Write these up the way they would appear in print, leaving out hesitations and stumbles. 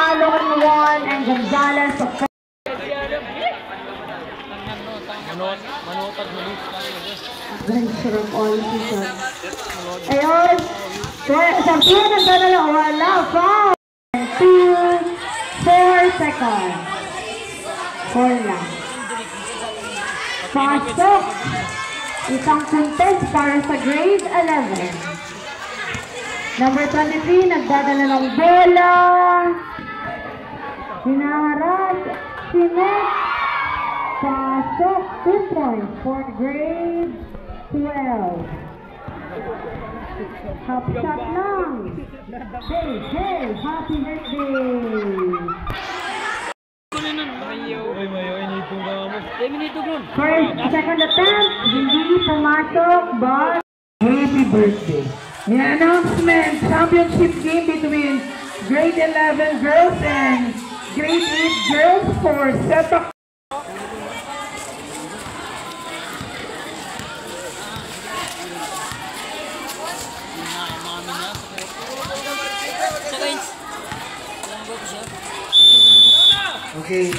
Manalo on 1 and Gonzales of adventure of all season. Ayun. Sampiyan ang dadala. Wala. Foul. 4 seconds. 4 lang. Pasok. Isang contest para sa grade 11. Number 23, nagdadala ng bola. Hinaharap. Sinet. Pasok. 2 points for grade 12. Half shot lang. Hey, happy birthday. First, second attempt, hindi pumasok, but happy birthday. May announcement, championship game between grade 11 girls and grade 8 girls for sepak. Okay,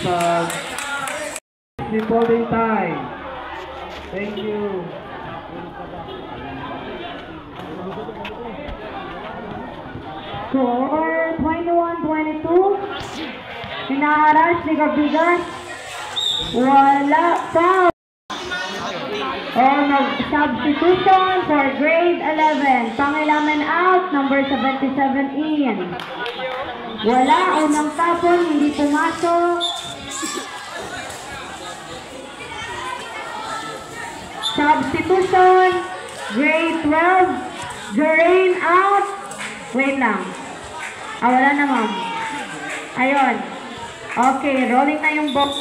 reporting time. Thank you. Score 21-22. Hinaharas ni Gabigas. Wala. Foul. Substitution for grade 11. Pangilaman out, number 77 in. Wala. Unang tapon, hindi pumasok. Substitution, grade 12, Jerain out. Wait lang. Wala na, ma'am. Ayun. Okay, rolling na yung box.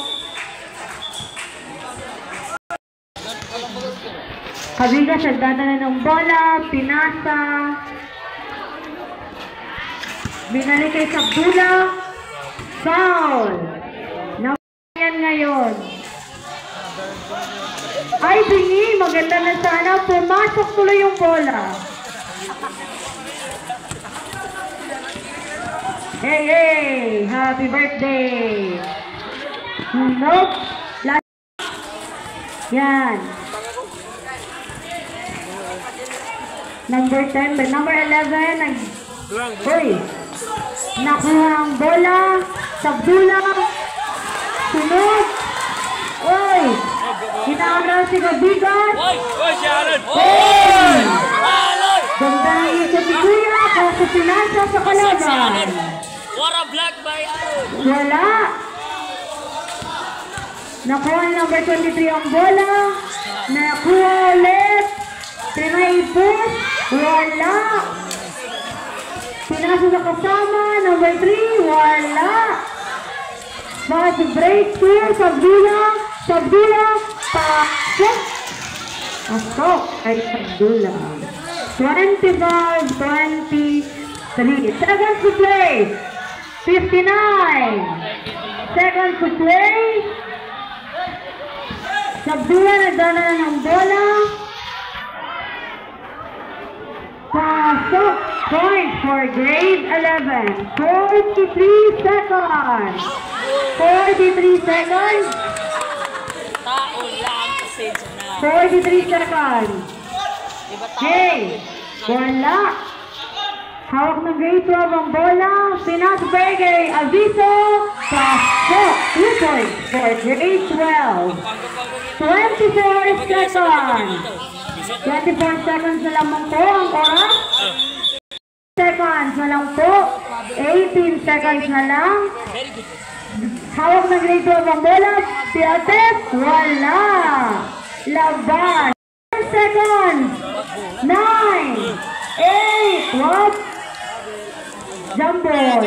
Kabigas, nagdadala ng bola, pinasa. Binalik kay Sabdula. Foul. Yan ngayon. Ay, bingi. Maganda na sana. Pumasok tuloy yung bola. Hey! Happy birthday! Nope. Yan. Number 10, but number 11, uy! Nakuha ang bola. Sabdula. Sunod. Uy! Hinaharap si Gabigas. Uy! Ganda ng isa si Kuya. Kasi pinasa sa kalaban. Wala. Nakuha number 23 ang bola. Nakuha ulit. Tinay-push. Wala. Pinasa sa kasama. Number 3. Wala. Fast break 2. Sabdula. Sabdula. Pasok. Pasok. Ay Sabdula. 25-23. Seconds to play. 59 seconds to play. Sabdula nagdala ng bola. Pasok. Point for grade 11. 43 seconds. 43 seconds. 43 seconds. Hey, wala. Hawak ng grade 12 ang bola. Pinas Bergay, Aviso. Pasok. 2 points for grade 12. 24 seconds. 24 seconds na lamang po ang oras. Seconds na lang po. 18 seconds na lang. Hawak ng grade 12 ang bola. Piates. Wala. Laban. 10 seconds. 9. 8. What? Jump ball.